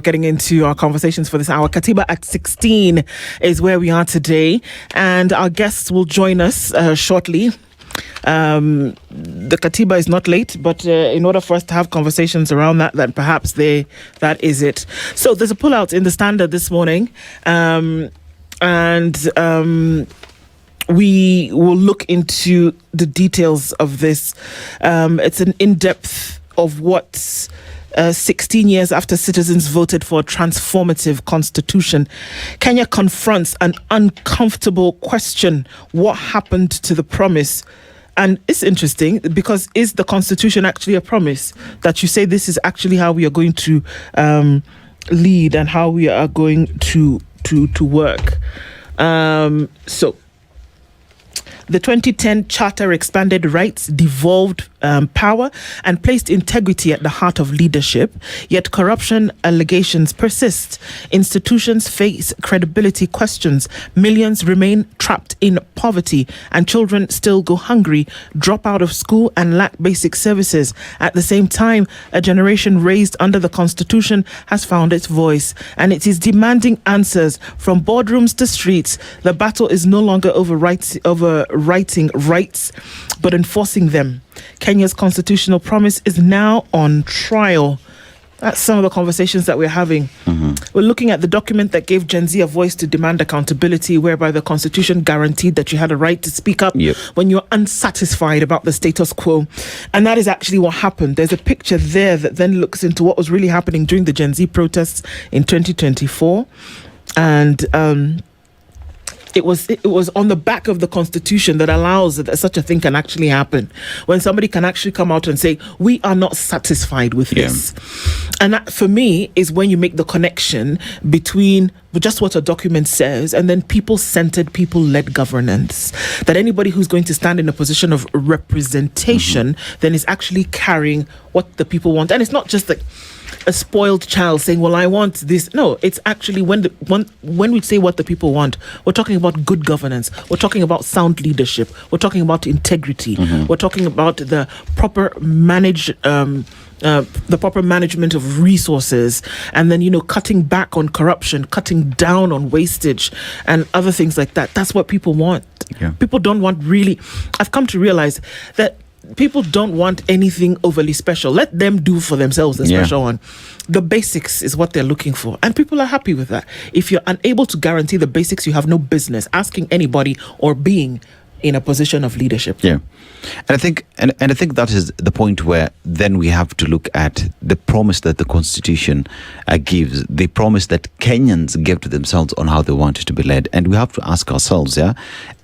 Getting into our conversations for this hour. Katiba at 16 is where we are today, and our guests will join us shortly. The Katiba is not late, but in order for us to have conversations around that, then perhaps that is it. So there's a pullout in the Standard this morning, and we will look into the details of this. It's an in-depth of what's 16 years after citizens voted for a transformative constitution, Kenya confronts an uncomfortable question. What happened to the promise? And it's interesting because is the constitution actually a promise that you say this is actually how we are going to lead and how we are going to work? So the 2010 Charter expanded rights, devolved power, and placed integrity at the heart of leadership. Yet corruption allegations persist. Institutions face credibility questions. Millions remain trapped in poverty, and children still go hungry, drop out of school, and lack basic services. At the same time, a generation raised under the Constitution has found its voice, and it is demanding answers from boardrooms to streets. The battle is no longer over writing rights, but enforcing them. Kenya's constitutional promise is now on trial. That's some of the conversations that we're having. We're looking at the document that gave Gen Z a voice to demand accountability, whereby the Constitution guaranteed that you had a right to speak up when you're unsatisfied about the status quo. And that is actually what happened. There's a picture there that then looks into what was really happening during the Gen Z protests in 2024. And it was on the back of the Constitution that allows that such a thing can actually happen, when somebody can actually come out and say, we are not satisfied with this. And that, for me, is when you make the connection between just what a document says and then people-centered, people-led governance. That anybody who's going to stand in a position of representation then is actually carrying what the people want. And it's not just like a spoiled child saying, well, I want this. No, it's actually when we say what the people want, we're talking about good governance. We're talking about sound leadership. We're talking about integrity. We're talking about the proper management of resources, and then, cutting back on corruption, cutting down on wastage and other things like that. That's what people want. People don't want I've come to realize that people don't want anything overly special. Let them do for themselves the special one. The basics is what they're looking for, and people are happy with that. If you're unable to guarantee the basics, you have no business asking anybody or being in a position of leadership. And I think that is the point where then we have to look at the promise that the Constitution gives, the promise that Kenyans give to themselves on how they want it to be led. And we have to ask ourselves,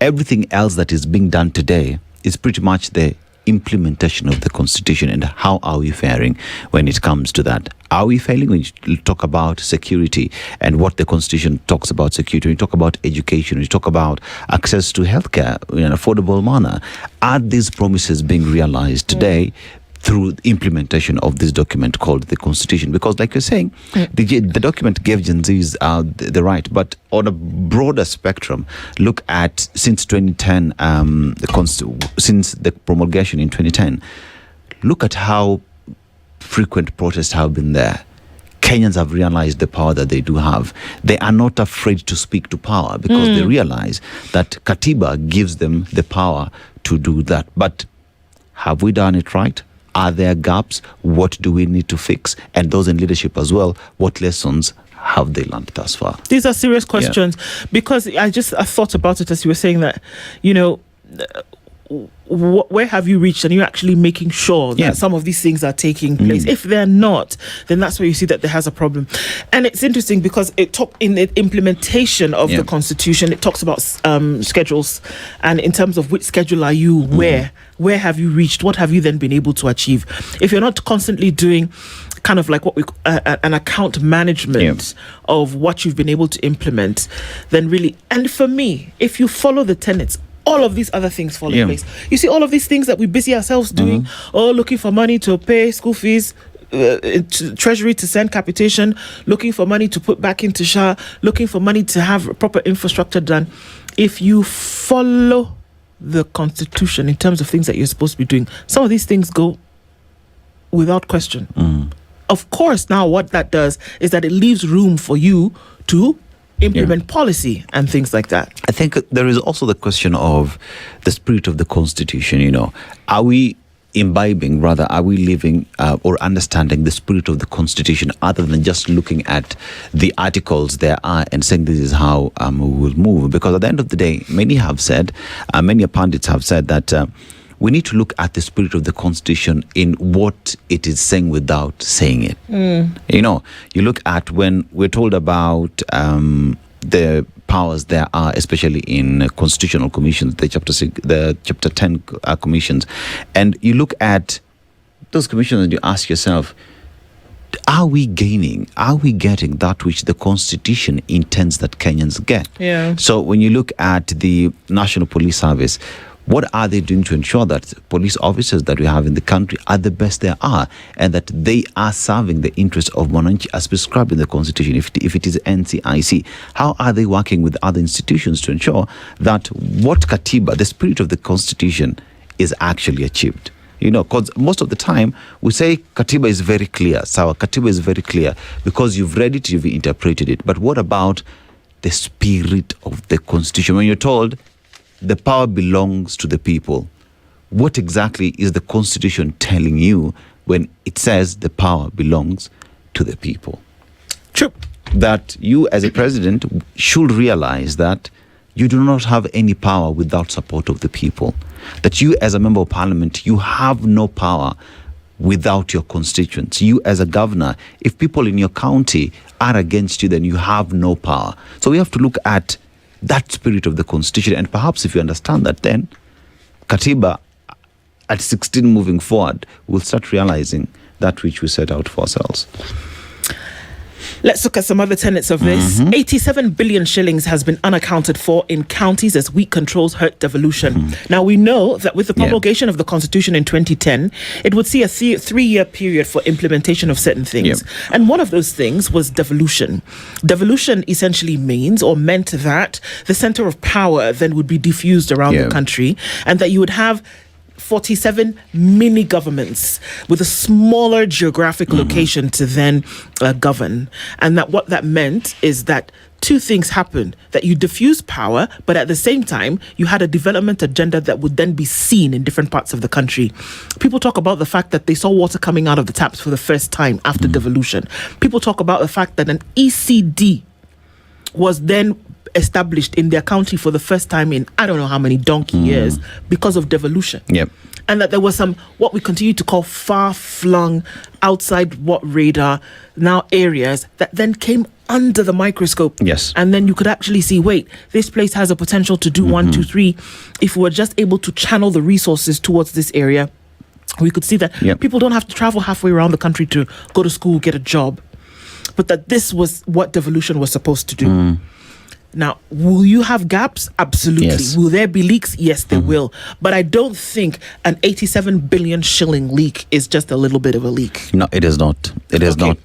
everything else that is being done today is pretty much the implementation of the Constitution. And how are we faring when it comes to that? Are we failing when you talk about security and what the Constitution talks about security? When you talk about education, when you talk about access to healthcare in an affordable manner, are these promises being realized today through implementation of this document called the Constitution? Because like you're saying, the document gave Gen Zs the right, but on a broader spectrum, look at since 2010, since the promulgation in 2010, look at how frequent protests have been there. Kenyans have realized the power that they do have. They are not afraid to speak to power because they realize that Katiba gives them the power to do that. But have we done it right? Are there gaps? What do we need to fix? And those in leadership as well, what lessons have they learned thus far? These are serious questions because I thought about it as you were saying that, where have you reached, and you're actually making sure that some of these things are taking place. If they're not, then that's where you see that there has a problem. And it's interesting because in the implementation of the Constitution, it talks about schedules, and in terms of which schedule are you, where have you reached, what have you then been able to achieve. If you're not constantly doing kind of like what we an account management of what you've been able to implement, then really, and for me, if you follow the tenets, all of these other things fall in place. You see all of these things that we busy ourselves doing, looking for money to pay school fees, Treasury to send capitation, looking for money to put back into SHA, looking for money to have proper infrastructure done. If you follow the Constitution in terms of things that you're supposed to be doing, some of these things go without question. Of course, now what that does is that it leaves room for you to implement policy and things like that. I think there is also the question of the spirit of the Constitution. Are we imbibing, rather, are we living or understanding the spirit of the Constitution other than just looking at the articles there are and saying this is how we will move? Because at the end of the day, many pundits have said that we need to look at the spirit of the Constitution in what it is saying without saying it. You look at when we're told about the powers there are, especially in constitutional commissions, the chapter 10 commissions, and you look at those commissions and you ask yourself, are we getting that which the Constitution intends that Kenyans get? Yeah. So when you look at the National Police Service, what are they doing to ensure that police officers that we have in the country are the best there are, and that they are serving the interests of Mwananchi as prescribed in the Constitution? If it is NCIC, how are they working with other institutions to ensure that what Katiba, the spirit of the Constitution, is actually achieved? Because most of the time we say Katiba is very clear. So Katiba is very clear because you've read it, you've interpreted it. But what about the spirit of the Constitution? When you're told the power belongs to the people, what exactly is the Constitution telling you when it says the power belongs to the people? True. That you as a president should realize that you do not have any power without support of the people. That you as a member of parliament, you have no power without your constituents. You as a governor, if people in your county are against you, then you have no power. So we have to look at that spirit of the Constitution, and perhaps if you understand that, then Katiba at 16 moving forward will start realizing that which we set out for ourselves. Let's look at some other tenets of this. 87 billion shillings has been unaccounted for in counties as weak controls hurt devolution. Now, we know that with the promulgation of the Constitution in 2010, it would see a 3-year period for implementation of certain things. And one of those things was devolution. Devolution essentially meant that the center of power then would be diffused around the country, and that you would have 47 mini governments with a smaller geographic location to then govern. And that what that meant is that two things happened: that you diffuse power, but at the same time, you had a development agenda that would then be seen in different parts of the country. People talk about the fact that they saw water coming out of the taps for the first time after devolution. People talk about the fact that an ECD was then established in their county for the first time in I don't know how many donkey years because of devolution. And that there was some what we continue to call far-flung, outside what radar now areas that then came under the microscope. And then you could actually see, wait, this place has a potential to do 1, 2, 3. If we were just able to channel the resources towards this area, we could see that people don't have to travel halfway around the country to go to school, get a job. But that this was what devolution was supposed to do. Now, will you have gaps? Absolutely. Yes. Will there be leaks? Yes, there will. But I don't think an 87 billion shilling leak is just a little bit of a leak. No, it is not. It is not.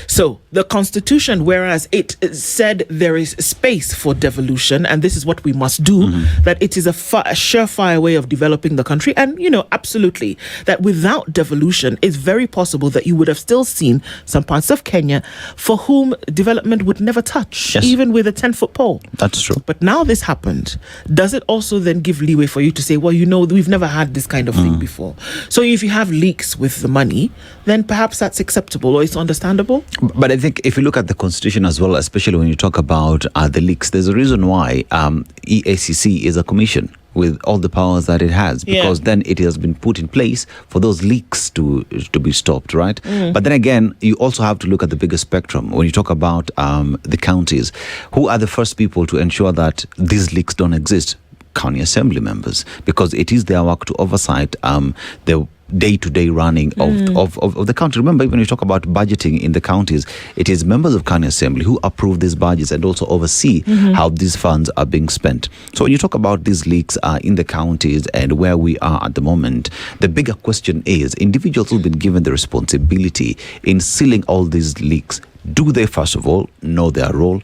So the Constitution, whereas it said there is space for devolution, and this is what we must do, that it is a surefire way of developing the country. And, absolutely, that without devolution, it's very possible that you would have still seen some parts of Kenya for whom development would never touch, even with a 10-foot pole. That's true. But now this happened. Does it also then give leeway for you to say, well, we've never had this kind of thing before? So if you have leaks with the money, then perhaps that's acceptable or it's understandable. But I think if you look at the Constitution as well, especially when you talk about the leaks, there's a reason why EACC is a commission with all the powers that it has, because then it has been put in place for those leaks to be stopped, right? But then again, you also have to look at the bigger spectrum. When you talk about the counties, who are the first people to ensure that these leaks don't exist? County assembly members, because it is their work to oversight the day-to-day running of the country. Remember, when you talk about budgeting in the counties, it is members of county assembly who approve these budgets and also oversee how these funds are being spent. So when you talk about these leaks in the counties and where we are at the moment, the bigger question is individuals who've been given the responsibility in sealing all these leaks, do they first of all know their role?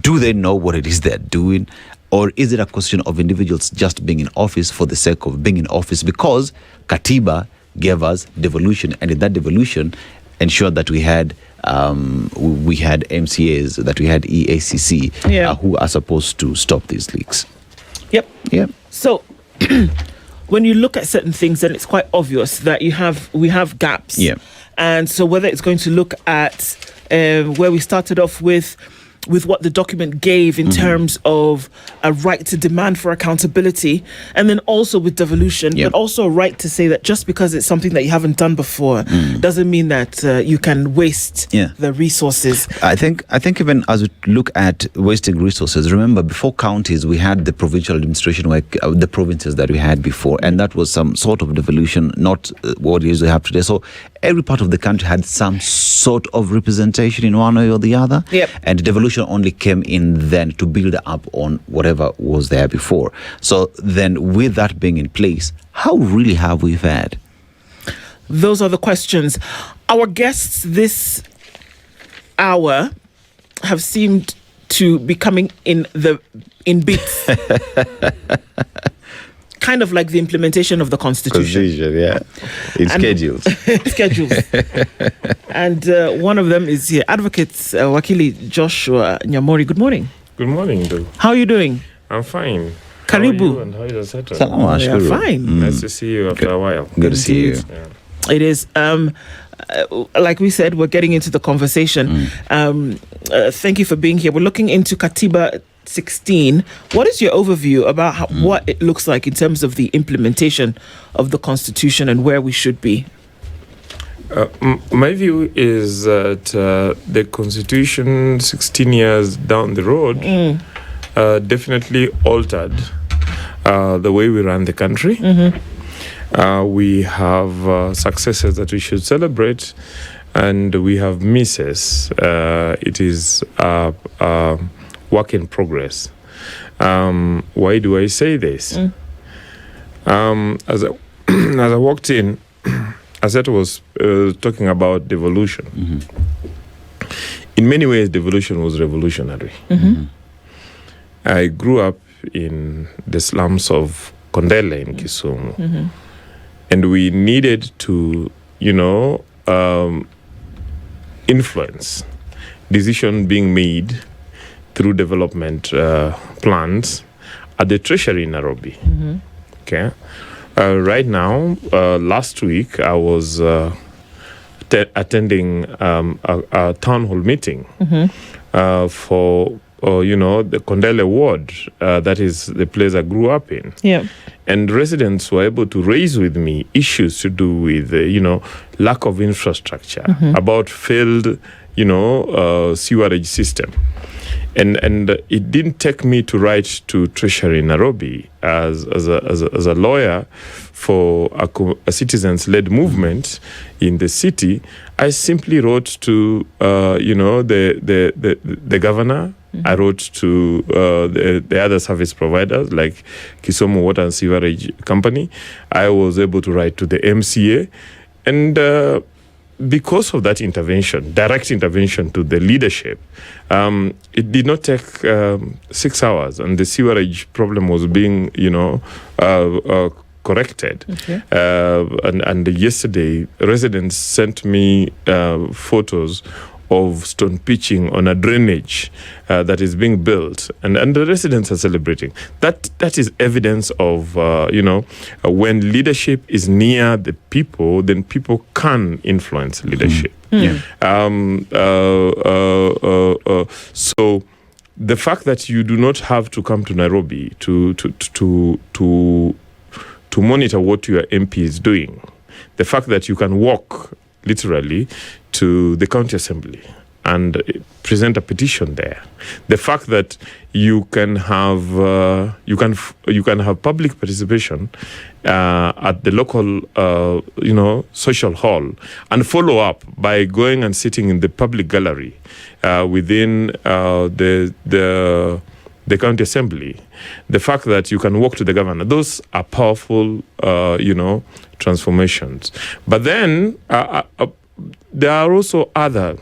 Do they know what it is they're doing? Or is it a question of individuals just being in office for the sake of being in office because Katiba gave us devolution, and in that devolution, ensured that we had MCAs, that we had EACC, who are supposed to stop these leaks. Yep. Yep. So when you look at certain things, then it's quite obvious that we have gaps. Yeah. And so whether it's going to look at where we started off with what the document gave in terms of a right to demand for accountability, and then also with devolution, but also a right to say that just because it's something that you haven't done before doesn't mean that you can waste the resources. I think even as we look at wasting resources, remember before counties we had the provincial administration, the provinces that we had before, and that was some sort of devolution, not what we have today. So every part of the country had some sort of representation in one way or the other. Yep. And devolution only came in then to build up on whatever was there before. So then with that being in place, how really have we fared? Those are the questions. Our guests this hour have seemed to be coming in bits. Kind of like the implementation of the Constitution. In schedules. Schedules. And one of them is here. Advocate Wakili Joshua Nyamori. Good morning. Good morning, Bill. How are you doing? I'm fine. Karibu. How are you and how is the setup? Salam, fine. Nice to see you after a while. Good to see you. Yeah. It is. Like we said, we're getting into the conversation. Thank you for being here. We're looking into Katiba 16. What is your overview about what it looks like in terms of the implementation of the Constitution and where we should be? My view is that the Constitution 16 years down the road definitely altered the way we run the country. We have successes that we should celebrate, and we have misses. It is work in progress. Why do I say this? As I walked in, Asset was talking about devolution. In many ways, devolution was revolutionary. I grew up in the slums of Kondele in Kisumu, and we needed to, influence decision being made through development plans at the Treasury in Nairobi. Okay. Right now, last week, I was attending a town hall meeting for, the Kondele ward. That is the place I grew up in. Yeah. And residents were able to raise with me issues to do with, lack of infrastructure, about failed, sewerage system. And it didn't take me to write to Treasury in Nairobi as a lawyer for a citizens-led movement in the city. I simply wrote to the governor. I wrote to the other service providers like Kisumu Water and Sewerage Company. I was able to write to the MCA, and because of that intervention, direct intervention to the leadership, it did not take 6 hours, and the sewerage problem was being, corrected. Okay. And yesterday, residents sent me photos of stone pitching on a drainage that is being built, and the residents are celebrating. That is evidence of when leadership is near the people, then people can influence leadership. So the fact that you do not have to come to Nairobi to monitor what your MP is doing, the fact that you can walk literally to the county assembly and present a petition there, the fact that you can have public participation at the local social hall, and follow up by going and sitting in the public gallery within the county assembly, the fact that you can walk to the governor, those are powerful transformations. But then there are also other,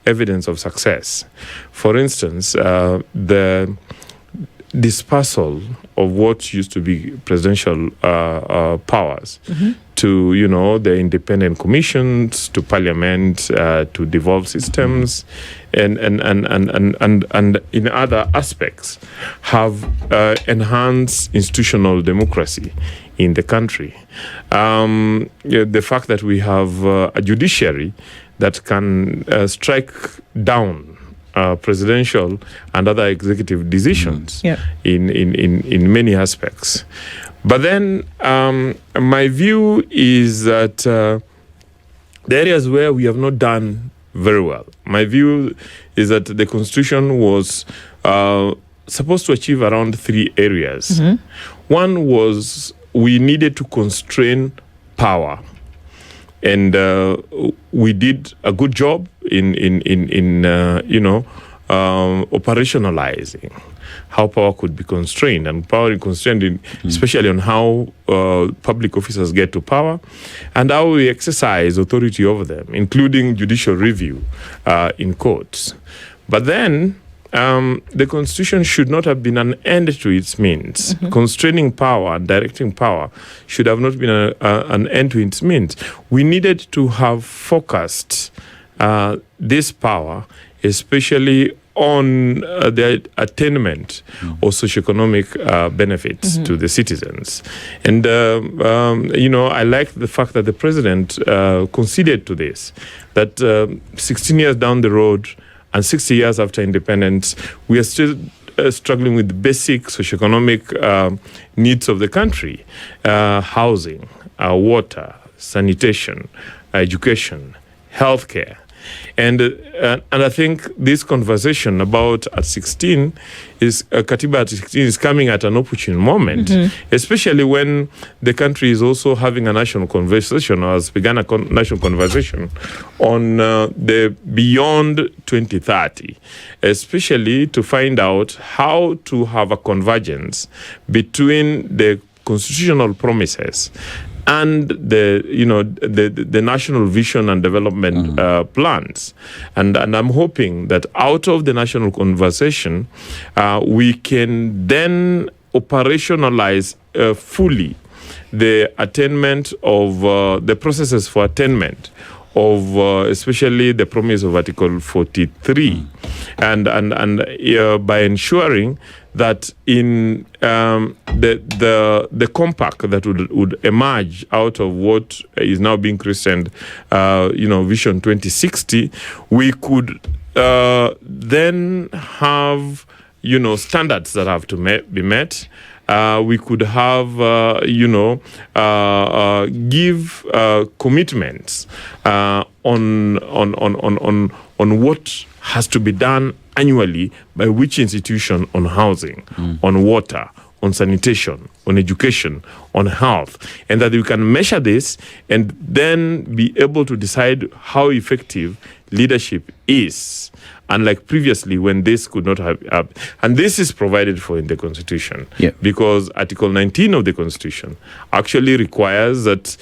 evidence of success. For instance, the dispersal of what used to be presidential powers to, the independent commissions, to parliament, to devolved systems, and in other aspects have enhanced institutional democracy in the country. The fact that we have a judiciary that can strike down presidential and other executive decisions in many aspects. But then my view is that the areas where we have not done very well, my view is that the Constitution was supposed to achieve around 3 areas. One was we needed to constrain power. And we did a good job in operationalizing how power could be constrained, and power is constrained especially on how public officers get to power and how we exercise authority over them, including judicial review in courts. But then the Constitution should not have been an end to its means. Constraining power and directing power should have not been an end to its means. We needed to have focused this power, especially on the attainment of socioeconomic benefits to the citizens. And, I like the fact that the president conceded to this, that 16 years down the road, and 60 years after independence, we are still struggling with the basic socioeconomic needs of the country: housing, water, sanitation, education, healthcare. And I think this conversation about Katiba at 16 is coming at an opportune moment, especially when the country is also having a national conversation, or has begun a national conversation on the beyond 2030, especially to find out how to have a convergence between the constitutional promises and the national vision and development plans. And I'm hoping that out of the national conversation, we can then operationalize fully the attainment of the processes for attainment of especially the promise of Article 43, and by ensuring that in the compact that would emerge out of what is now being christened, Vision 2060, we could then have standards that have to be met. We could have, give commitments on what has to be done annually by which institution on housing, on water, on sanitation, on education, on health, and that we can measure this and then be able to decide how effective leadership is, unlike previously when this could not have. And this is provided for in the Constitution, because Article 19 of the Constitution actually requires that,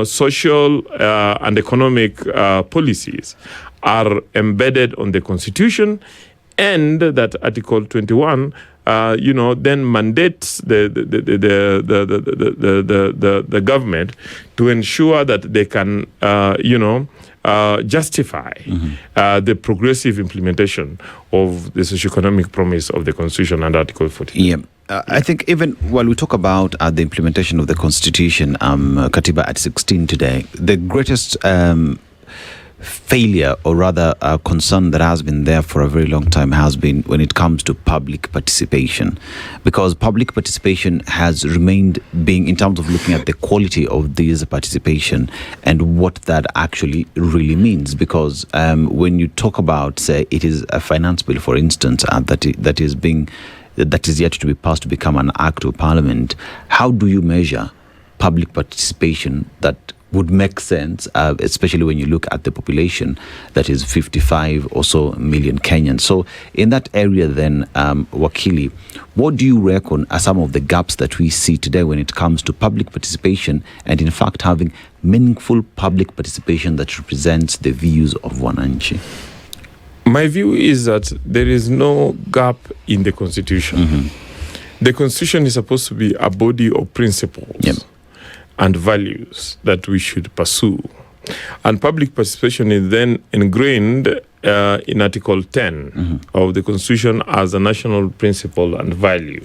social and economic policies are embedded on the Constitution, and that Article 21 then mandates the government to ensure that they can justify the progressive implementation of the socioeconomic promise of the Constitution and Article 40. I think even while we talk about the implementation of the Constitution, Katiba at 16 today, the greatest failure, or rather a concern that has been there for a very long time, has been when it comes to public participation, because public participation has remained being, in terms of looking at the quality of this participation and what that actually really means. Because when you talk about, say, it is a finance bill, for instance, that is yet to be passed to become an act of parliament, how do you measure public participation that would make sense, especially when you look at the population that is 55 or so million Kenyans? So in that area then, Wakili, what do you reckon are some of the gaps that we see today when it comes to public participation and in fact having meaningful public participation that represents the views of Wananchi? My view is that there is no gap in the Constitution. The Constitution is supposed to be a body of principles. and values that we should pursue. And public participation is then ingrained in Article 10 of the Constitution as a national principle and value.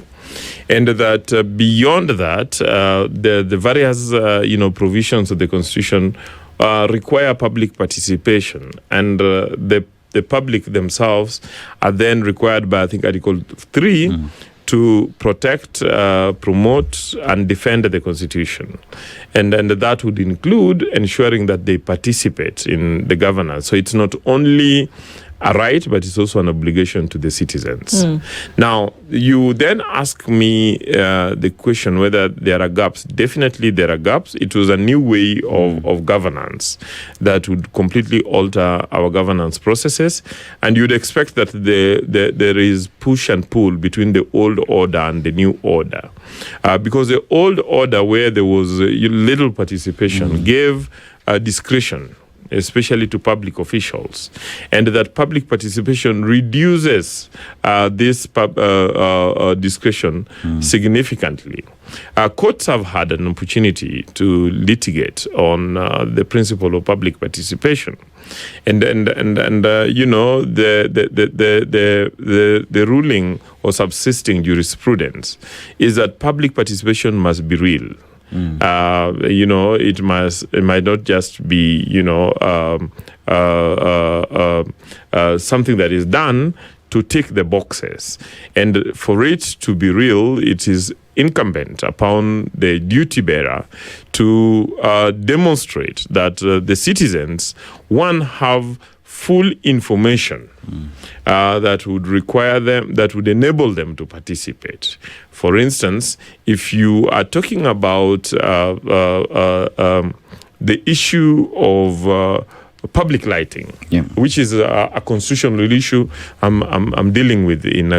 And that beyond that, the various provisions of the Constitution require public participation, and the public themselves are then required by, I think, Article 3 to protect, promote, and defend the Constitution. And that would include ensuring that they participate in the governance. So it's not only a right, but it's also an obligation to the citizens. Now, you then ask me the question whether there are gaps. Definitely there are gaps. It was a new way of governance that would completely alter our governance processes. And you'd expect that there is push and pull between the old order and the new order. Because the old order, where there was little participation, gave discretion, especially to public officials, and that public participation reduces this discretion significantly. Courts have had an opportunity to litigate on the principle of public participation, and the ruling or subsisting jurisprudence is that public participation must be real. It might not just be, something that is done to tick the boxes. And for it to be real, it is incumbent upon the duty bearer to demonstrate that the citizens, one, have full information that would require them, that would enable them to participate. For instance, if you are talking about the issue of public lighting, which is a constitutional issue I'm dealing with in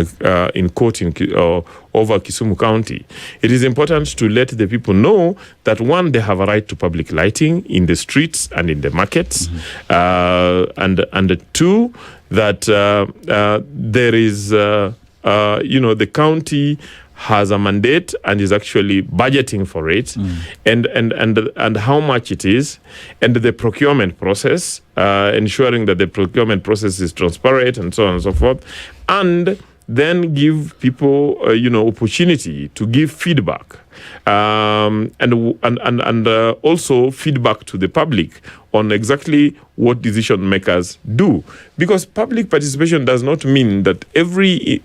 court over Kisumu County. It is important to let the people know that, one, they have a right to public lighting in the streets and in the markets, and two, that there is the county has a mandate and is actually budgeting for it, and how much it is, and the procurement process, ensuring that the procurement process is transparent, and so on and so forth, and then give people opportunity to give feedback, and also feedback to the public on exactly what decision makers do, because public participation does not mean that every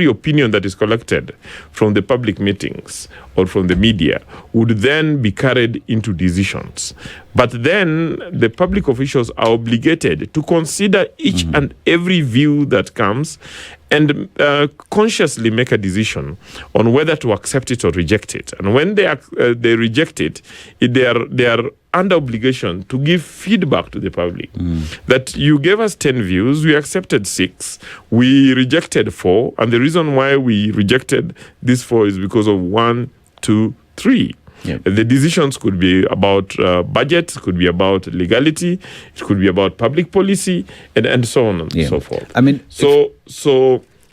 opinion that is collected from the public meetings or from the media would then be carried into decisions. But then the public officials are obligated to consider each and every view that comes and consciously make a decision on whether to accept it or reject it. And when they reject it, they are under obligation to give feedback to the public. That you gave us 10 views, we accepted 6, we rejected 4, and the reason why we rejected these 4 is because of 1, 2, 3. The decisions could be about budget, could be about legality, it could be about public policy, and so on and so forth. I mean, so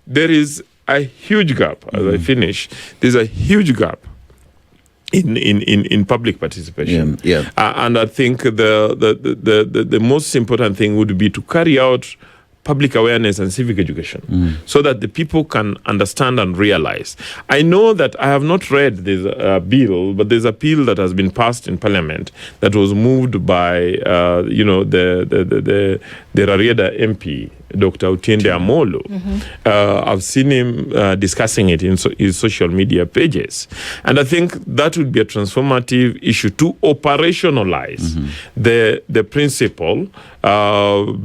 there is a huge gap. As I finish, there's a huge gap in public participation. And I think the most important thing would be to carry out public awareness and civic education so that the people can understand and realize. I know that I have not read this bill, but there's a bill that has been passed in Parliament that was moved by the Rarieda MP, Dr. Otiende Amolo. I've seen him discussing it in his social media pages. And I think that would be a transformative issue to operationalize the principle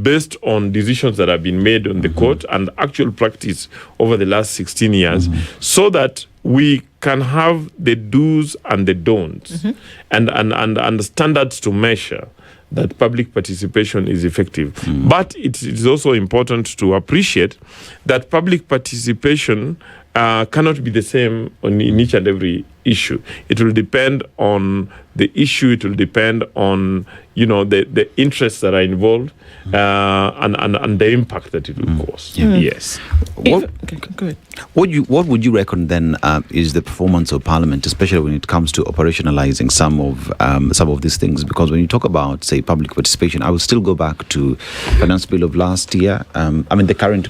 based on decisions that have been made on the court and actual practice over the last 16 years, so that we can have the do's and the don'ts and standards to measure that public participation is effective. But it is also important to appreciate that public participation cannot be the same in each and every issue. It will depend on the issue. It will depend on the interests that are involved and the impact that it will cause. Yes. Go ahead. What would you reckon then is the performance of Parliament, especially when it comes to operationalizing some of these things? Because when you talk about, say, public participation, I will still go back to Finance Bill of last year. The current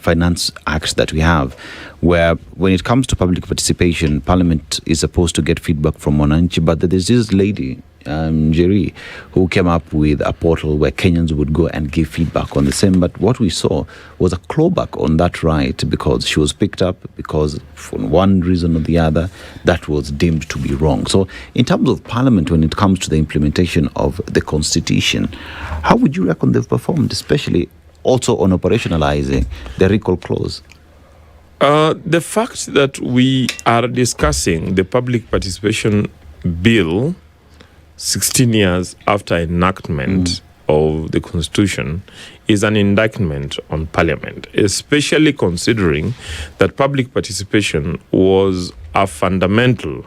Finance Act that we have, where when it comes to public participation, Parliament is supposed to get feedback from Mwananchi, but there's this lady, Jerry, who came up with a portal where Kenyans would go and give feedback on the same. But what we saw was a clawback on that right, because she was picked up because for one reason or the other that was deemed to be wrong. So in terms of Parliament, when it comes to the implementation of the Constitution, how would you reckon they've performed, especially also on operationalizing the recall clause? The fact that we are discussing the public participation bill 16 years after enactment of the Constitution is an indictment on Parliament, especially considering that public participation was a fundamental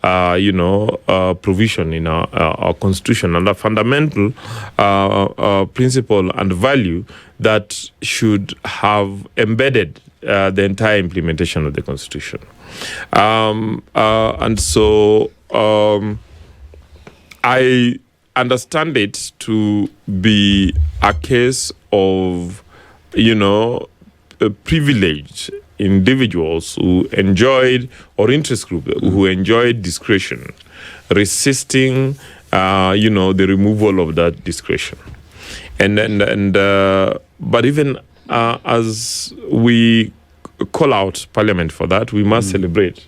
provision in our Constitution, and a fundamental principle and value that should have embedded the entire implementation of the Constitution. And so I understand it to be a case of, privileged individuals who enjoyed, or interest group who enjoyed discretion, resisting, the removal of that discretion. But even as we call out Parliament for that, we must celebrate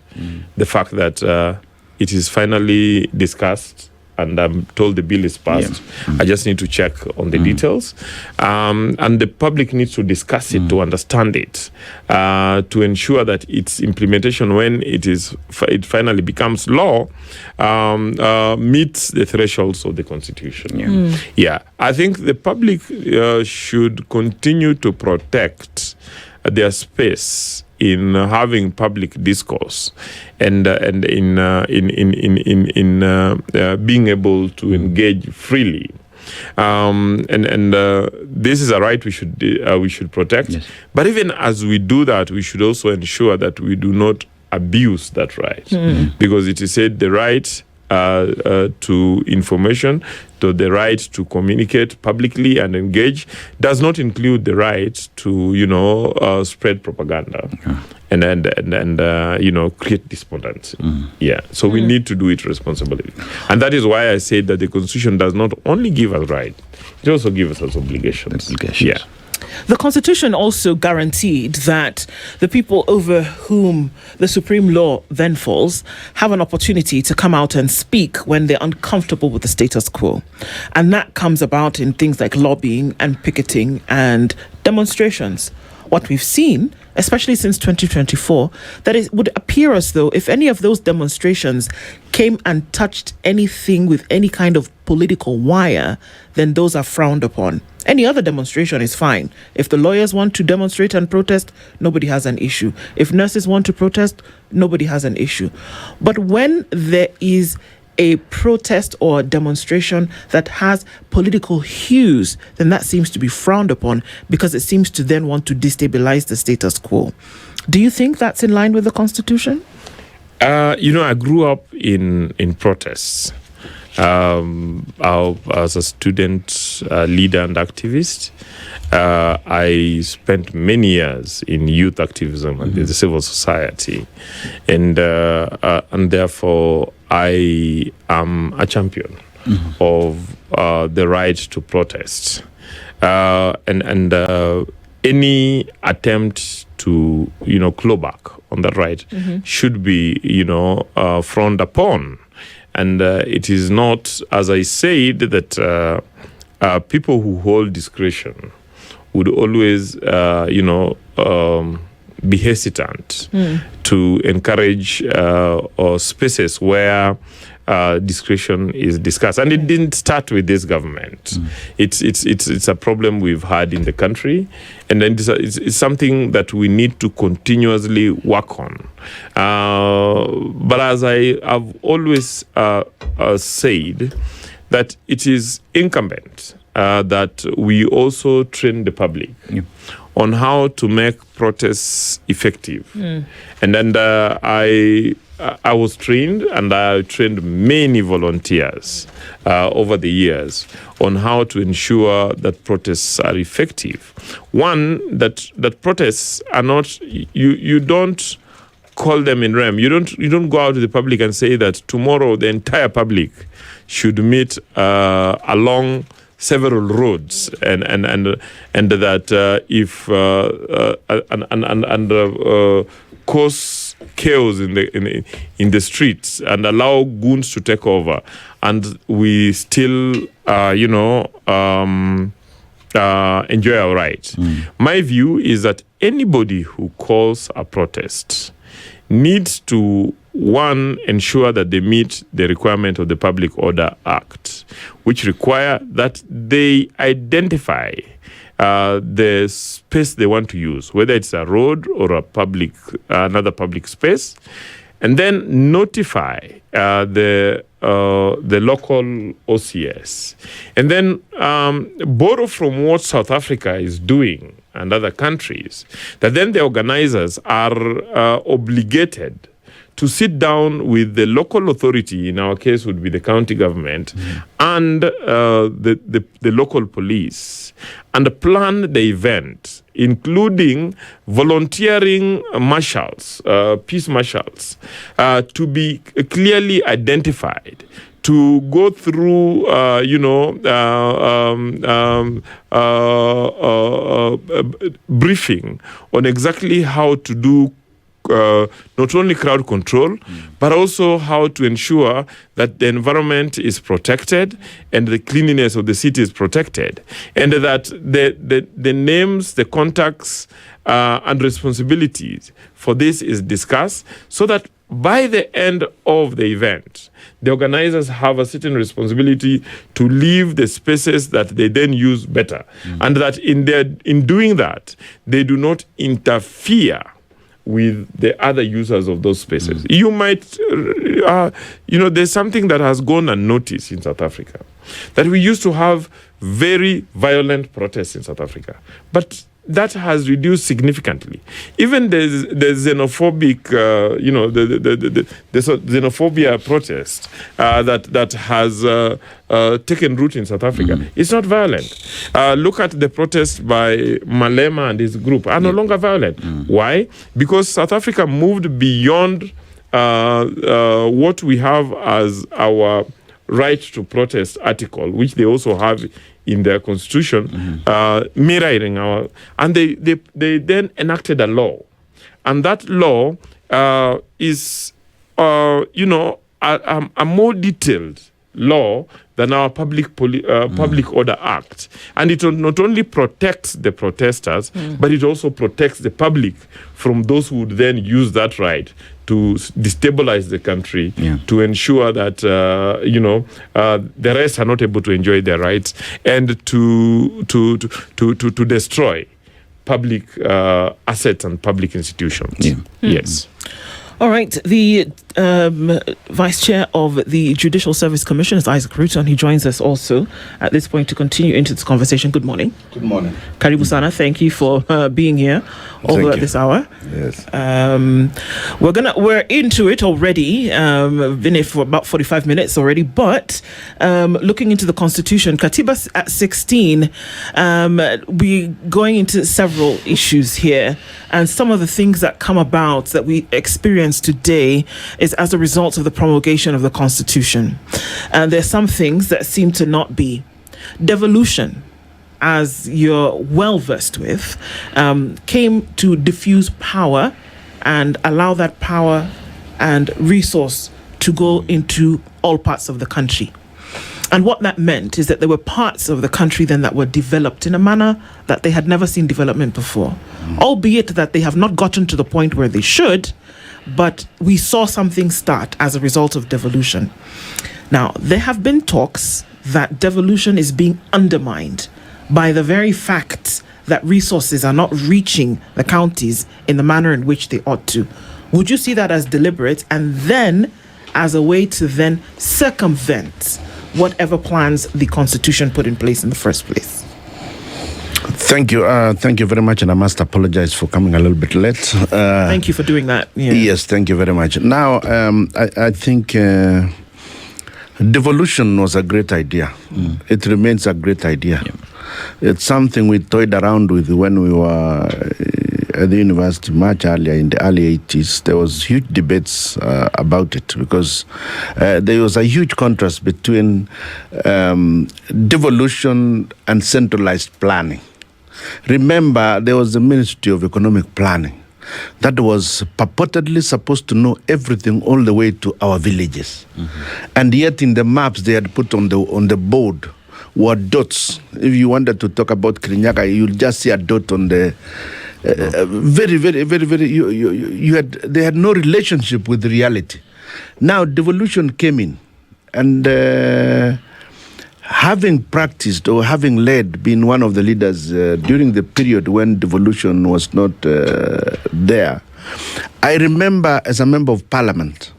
the fact that it is finally discussed, and I'm told the bill is passed. I just need to check on the details. And the public needs to discuss it, to understand it, to ensure that its implementation, when it finally becomes law, meets the thresholds of the Constitution. I think the public should continue to protect their space in having public discourse and in being able to engage freely, and this is a right we should protect. Yes. But even as we do that, we should also ensure that we do not abuse that right, because it is said the right to information, to the right to communicate publicly and engage, does not include the right to spread propaganda and create despondency. So we need to do it responsibly, and that is why I say that the Constitution does not only give us right, it also gives us obligations. The Constitution also guaranteed that the people over whom the supreme law then falls have an opportunity to come out and speak when they're uncomfortable with the status quo. And that comes about in things like lobbying and picketing and demonstrations. What we've seen, especially since 2024, that it would appear as though if any of those demonstrations came and touched anything with any kind of political wire, then those are frowned upon. Any other demonstration is fine. If the lawyers want to demonstrate and protest, nobody has an issue. If nurses want to protest, nobody has an issue. But when there is a protest or a demonstration that has political hues, then that seems to be frowned upon, because it seems to then want to destabilize the status quo. Do you think that's in line with the Constitution? I grew up in protests. As a student leader and activist, I spent many years in youth activism and in the civil society, and therefore I am a champion of the right to protest, and any attempt to claw back on that right should be frowned upon. And it is not, as I said, that people who hold discretion would always, be hesitant to encourage spaces where discretion is discussed. And it didn't start with this government. It's a problem we've had in the country, and then it's something that we need to continuously work on. But as I have always said, that it is incumbent that we also train the public on how to make protests effective. And then I was trained, and I trained many volunteers over the years on how to ensure that protests are effective. One, that protests are not, you don't call them in rem. You don't go out to the public and say that tomorrow the entire public should meet along several roads, and that if cause chaos in the streets and allow goons to take over, and we still enjoy our rights. My view is that anybody who calls a protest needs to, one, ensure that they meet the requirement of the Public Order Act, which require that they identify the space they want to use, whether it's a road or another public space, and then notify the local OCS, and then borrow from what South Africa is doing and other countries, that then the organizers are obligated to sit down with the local authority, in our case would be the county government, and the local police, and plan the event, including volunteering marshals, peace marshals, to be clearly identified, to go through, briefing on exactly how to do not only crowd control, but also how to ensure that the environment is protected and the cleanliness of the city is protected, and that the names, the contacts, and responsibilities for this is discussed, so that by the end of the event, the organizers have a certain responsibility to leave the spaces that they then use better, and that in doing that, they do not interfere with the other users of those spaces. You might, there's something that has gone unnoticed in South Africa, that we used to have very violent protests in South Africa, but that has reduced significantly. Even the xenophobic, the xenophobia protest that has taken root in South Africa, it's not violent. Look at the protest by Malema and his group, are no longer violent. Why? Because South Africa moved beyond what we have as our right to protest article, which they also have in their constitution, mirroring our, and they then enacted a law, and that law is a more detailed law than our Public Order Act, and it not only protects the protesters, but it also protects the public from those who would then use that right to destabilize the country, to ensure that the rest are not able to enjoy their rights, and to destroy public assets and public institutions. Yes. All right. The Vice Chair of the Judicial Service Commission is Isaac Ruton. He joins us also at this point to continue into this conversation. Good morning. Good morning. Karibu Sana, thank you for being here at this hour. Yes. We're into it already. Been here for about 45 minutes already. But looking into the Constitution, Katiba at 16, we're going into several issues here, and some of the things that come about that we experience today is as a result of the promulgation of the Constitution. And there's some things that seem to not be. Devolution, as you're well versed with, came to diffuse power and allow that power and resource to go into all parts of the country. And what that meant is that there were parts of the country then that were developed in a manner that they had never seen development before, albeit that they have not gotten to the point where they should, but we saw something start as a result of devolution. Now, there have been talks that devolution is being undermined by the very fact that resources are not reaching the counties in the manner in which they ought to. Would you see that as deliberate and then as a way to then circumvent whatever plans the Constitution put in place in the first place? Thank you. Thank you very much. And I must apologize for coming a little bit late. Thank you for doing that. Yeah. Yes, thank you very much. Now, I think devolution was a great idea. It remains a great idea. Yeah. It's something we toyed around with when we were at the university much earlier in the early 80s. There was huge debates about it because there was a huge contrast between devolution and centralized planning. Remember, there was the Ministry of Economic Planning that was purportedly supposed to know everything all the way to our villages. And yet in the maps they had put on the board were dots. If you wanted to talk about Kirinyaga, you'll just see a dot on the very, very, very, very. They had no relationship with reality. Now devolution came in, and having practiced or having led, been one of the leaders during the period when devolution was not there, I remember as a member of parliament,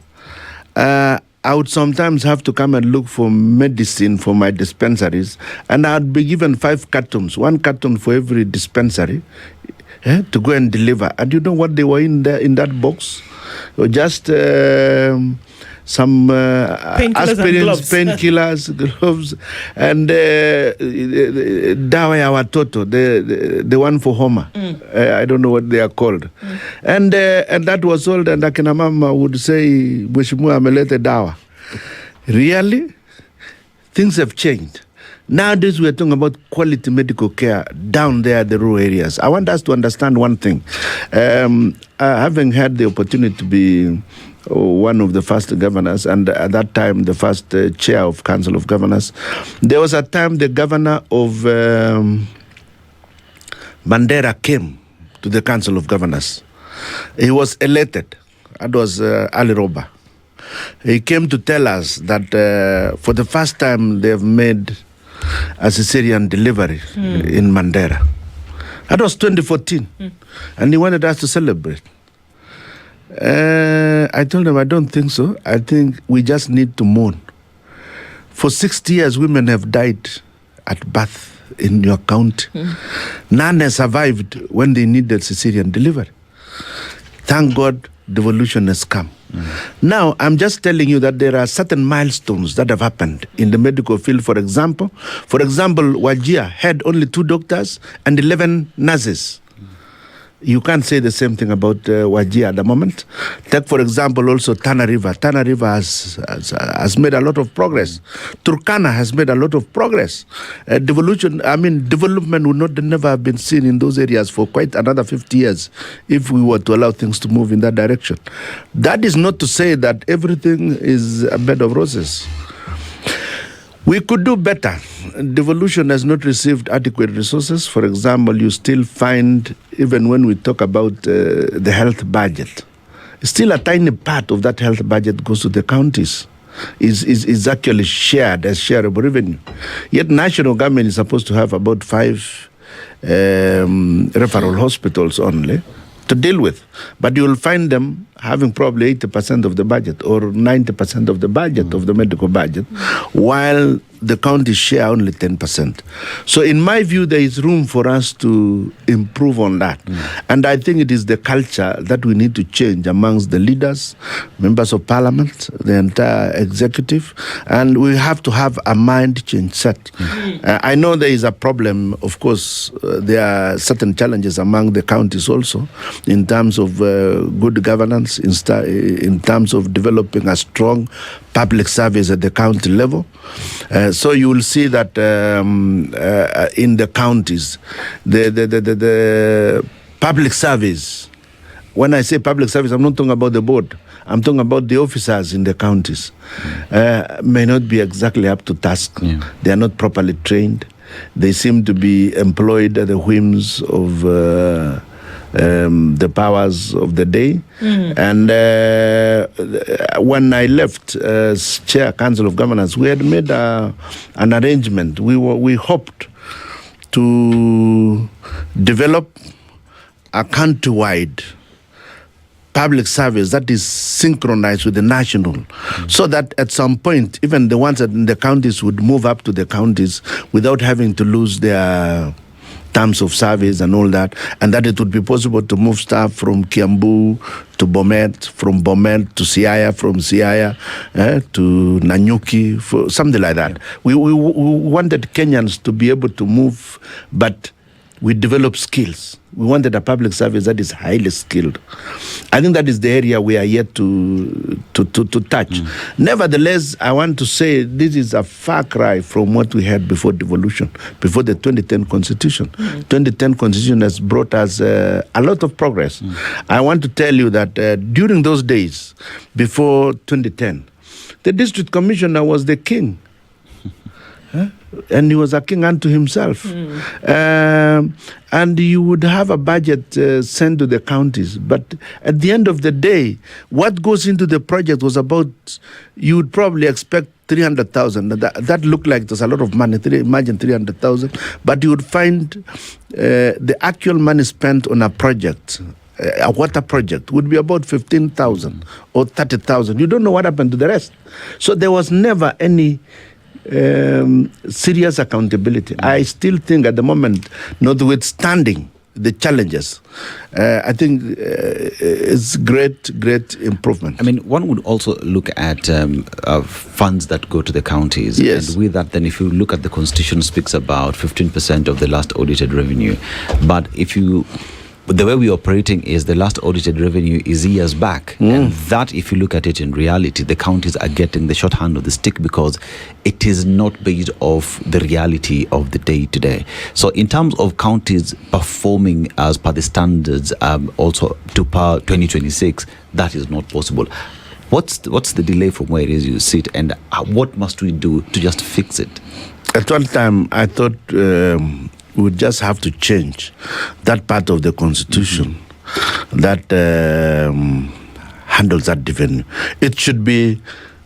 I would sometimes have to come and look for medicine for my dispensaries, and I'd be given 5 cartons, 1 carton for every dispensary, to go and deliver. And you know what they were in that box? Just some aspirins, painkillers, gloves, and dawa ya watoto, the one for homa. I don't know what they are called. And that was all, and akina mama would say, Mheshimiwa amelete dawa. Really? Things have changed. Nowadays, we are talking about quality medical care down there at the rural areas. I want us to understand one thing. Having had the opportunity to be one of the first governors, and at that time, the first chair of Council of Governors, there was a time the governor of Mandera came to the Council of Governors. He was elected. That was Ali Roba. He came to tell us that for the first time they have made a cesarean delivery in Mandera. That was 2014. And he wanted us to celebrate. I told him, I don't think so. I think we just need to mourn. For 60 years, women have died at birth in your county. None has survived when they needed cesarean delivery. Thank God, devolution has come. Now, I'm just telling you that there are certain milestones that have happened in the medical field. For example, Wajir had only 2 doctors and 11 nurses. You can't say the same thing about Wajir at the moment. Take, for example, also Tana River. Tana River has made a lot of progress. Turkana has made a lot of progress. Development would never have been seen in those areas for quite another 50 years if we were to allow things to move in that direction. That is not to say that everything is a bed of roses. We could do better. Devolution has not received adequate resources. For example, you still find, even when we talk about the health budget, still a tiny part of that health budget goes to the counties, is actually shared as shareable revenue. Yet national government is supposed to have about 5 referral hospitals only to deal with. But you will find them having probably 80% of the budget or 90% of the budget of the medical budget, while the counties share only 10%. So in my view, there is room for us to improve on that. And I think it is the culture that we need to change amongst the leaders, members of parliament, the entire executive, and we have to have a mind change set. I know there is a problem. Of course, there are certain challenges among the counties also in terms of good governance, in terms of developing a strong public service at the county level. So you will see that in the counties, the public service, when I say public service, I'm not talking about the board. I'm talking about the officers in the counties, may not be exactly up to task. They are not properly trained. They seem to be employed at the whims of the powers of the day. And when I left as Chair Council of Governors, we had made an arrangement. We hoped to develop a countrywide public service that is synchronized with the national, so that at some point, even the ones that in the counties would move up to the counties without having to lose their terms of service and all that, and that it would be possible to move staff from Kiambu to Bomet, from Bomet to Siaya, from Siaya to Nanyuki, for something like that. We wanted Kenyans to be able to move, but we developed skills. We wanted a public service that is highly skilled. I think that is the area we are yet to touch. Nevertheless, I want to say this is a far cry from what we had before devolution, before the 2010 Constitution. 2010 Constitution has brought us a lot of progress. I want to tell you that during those days, before 2010, the district commissioner was the king. And he was a king unto himself. And you would have a budget sent to the counties. But at the end of the day, what goes into the project was about, you would probably expect 300,000. That looked like there's a lot of money. Imagine 300,000. But you would find the actual money spent on a project, a water project, would be about 15,000 or 30,000. You don't know what happened to the rest. So there was never any serious accountability. I still think at the moment, notwithstanding the challenges, I think it's great improvement. I mean, one would also look at funds that go to the counties. Yes. And with that, then if you look at the Constitution speaks about 15% of the last audited revenue. But the way we're operating is the last audited revenue is years back. And that, if you look at it in reality, the counties are getting the shorthand of the stick because it is not based off the reality of the day to day. So in terms of counties performing as per the standards, also to par 2026, that is not possible. What's the delay from where it is you sit, and what must we do to just fix it? At one time, I thought we would just have to change that part of the Constitution that handles that revenue. It should be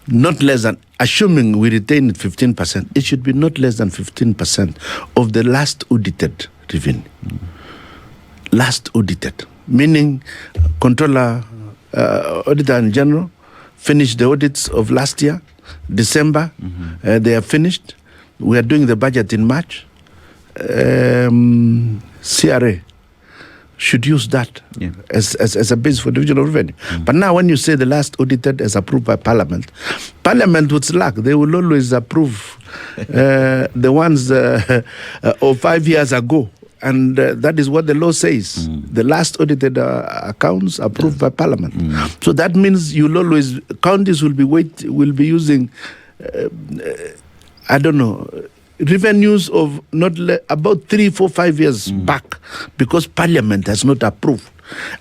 not less than, assuming we retain 15%, it should be not less than 15% of the last audited revenue. Last audited, meaning Controller, Auditor in General, finished the audits of last year, December, they are finished. We are doing the budget in March. CRA should use that as a base for division of revenue. But now when you say the last audited is approved by Parliament would slack. They will always approve the ones of 5 years ago. And that is what the law says. The last audited accounts approved by Parliament. So that means counties will be using, I don't know, revenues of about 3, 4, 5 years back, because Parliament has not approved.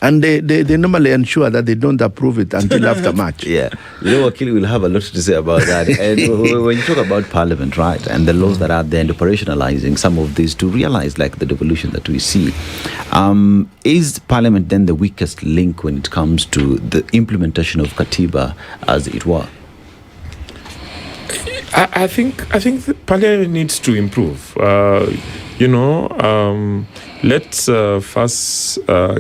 And they normally ensure that they don't approve it until after March. Yeah. Wakili will have a lot to say about that. And when you talk about Parliament, right, and the laws that are there and operationalizing some of these to realize like the devolution that we see, is Parliament then the weakest link when it comes to the implementation of Katiba, as it were? I think the Parliament needs to improve. Let's first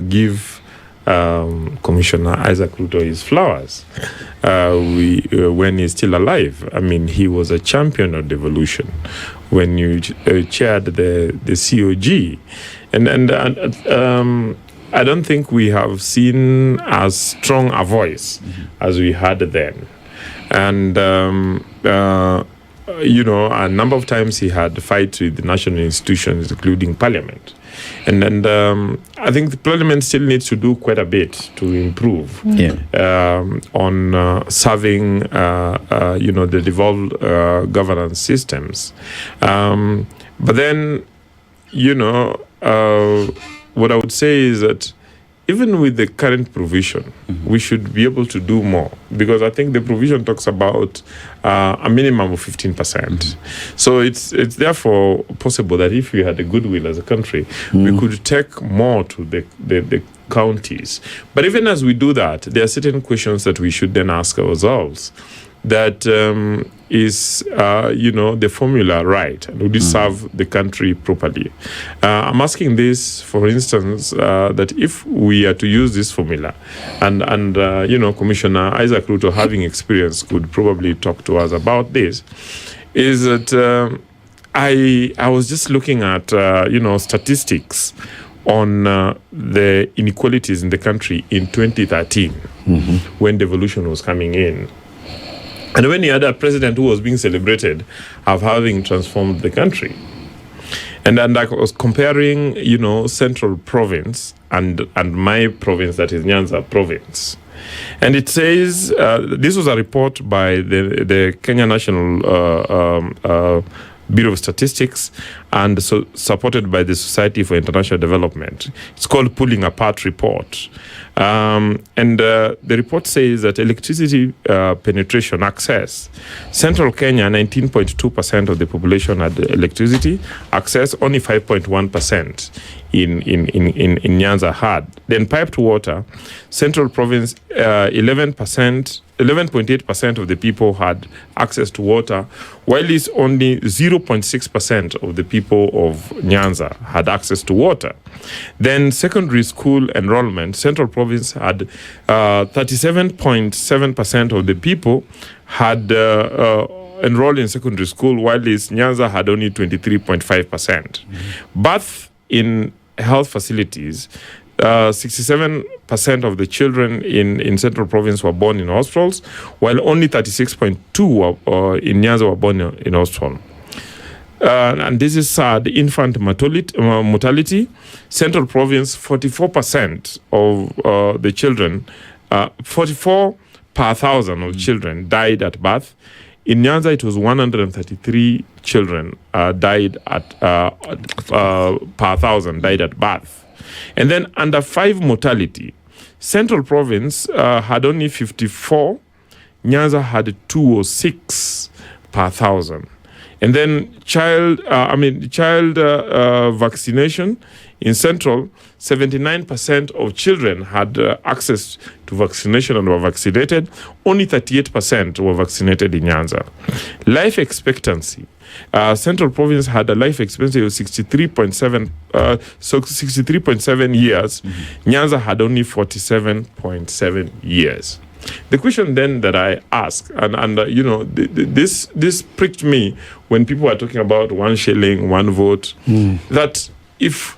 give Commissioner Isaac Ruto his flowers. When he's still alive, I mean, he was a champion of devolution when you chaired the COG, and I don't think we have seen as strong a voice as we had then. And a number of times he had fights with the national institutions, including Parliament. And I think the Parliament still needs to do quite a bit to improve on serving, the devolved governance systems. But then, what I would say is that even with the current provision, we should be able to do more, because I think the provision talks about a minimum of 15%. So it's therefore possible that if we had a goodwill as a country, we could take more to the counties. But even as we do that, there are certain questions that we should then ask ourselves. That is the formula right? And would it serve the country properly? I'm asking this, for instance, that if we are to use this formula, and Commissioner Isaac Ruto, having experience, could probably talk to us about this, is that I was just looking at statistics on the inequalities in the country in 2013, when devolution was coming in. And when you had a president who was being celebrated of having transformed the country. And I was comparing, Central Province and my province, that is Nyanza Province. And it says, this was a report by the Kenya National Bureau of Statistics, and so supported by the Society for International Development. It's called Pulling Apart Report. And the report says that electricity penetration access, Central Kenya, 19.2% of the population had electricity access, only 5.1% in Nyanza had. Then piped water, Central Province, 11.8% of the people had access to water, while it's only 0.6% of the people of Nyanza had access to water. Then secondary school enrollment, Central Province had 37.7% of the people had enrolled in secondary school, while Nyanza had only 23.5%. Birth in health facilities, 67% of the children in Central Province were born in hospitals, while only 36.2% in Nyanza were born in hospital. And this is sad. Infant mortality, Central Province, 44% of the children, 44 per thousand of children died at birth. In Nyanza, it was 133 children died at per thousand died at birth. And then under 5 mortality, Central Province had only 54, Nyanza had 206 per thousand. And then child vaccination in Central, 79% of children had access to vaccination and were vaccinated. Only 38% were vaccinated in Nyanza. Life expectancy. Central Province had a life expectancy of 63.7 years. Nyanza had only 47.7 years. The question then that I ask, this pricked me when people were talking about 1 shilling, 1 vote, that if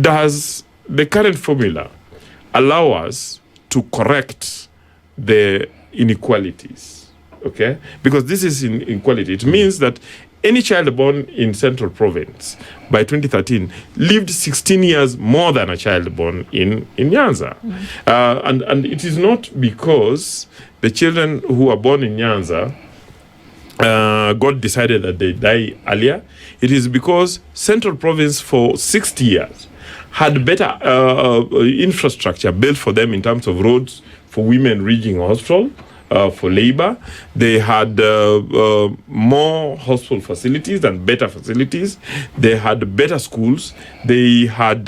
does the current formula allow us to correct the inequalities? Okay? Because this is inequality. It means that any child born in Central Province by 2013 lived 16 years more than a child born in Nyanza. And it is not because the children who are born in Nyanza, God decided that they die earlier. It is because Central Province for 60 years had better infrastructure built for them in terms of roads for women reaching hospital, for labor. They had more hospital facilities and better facilities. They had better schools. They had,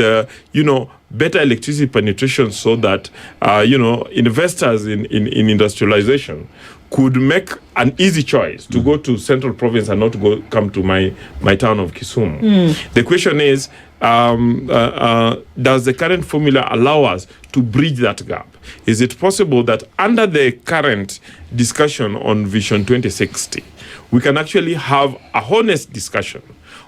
better electricity penetration so that, investors in industrialization could make an easy choice to go to Central Province and not to come to my town of Kisumu. The question is, does the current formula allow us to bridge that gap? Is it possible that under the current discussion on Vision 2060, we can actually have a honest discussion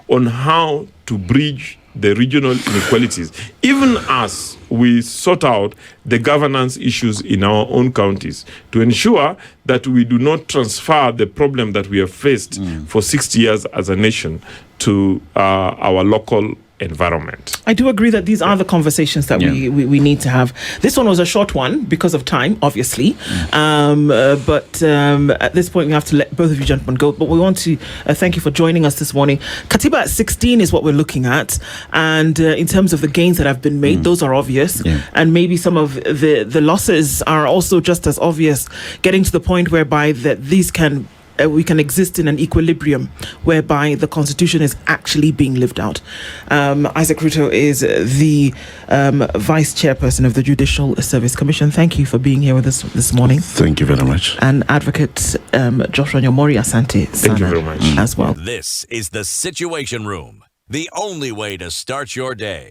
on how to bridge the regional inequalities, even as we sort out the governance issues in our own counties, to ensure that we do not transfer the problem that we have faced for 60 years as a nation to our local environment. I do agree that these are the conversations that we need to have. This one was a short one because of time, obviously. But at this point, we have to let both of you gentlemen go. But we want to thank you for joining us this morning. Katiba at 16 is what we're looking at. And in terms of the gains that have been made, those are obvious. Yeah. And maybe some of the losses are also just as obvious, getting to the point whereby that these can we can exist in an equilibrium whereby the Constitution is actually being lived out. Isaac Ruto is the Vice Chairperson of the Judicial Service Commission. Thank you for being here with us this morning. Thank you very much. And Advocate Joshua Nyamori Asante Thank you very much. as well. This is the Situation Room, the only way to start your day.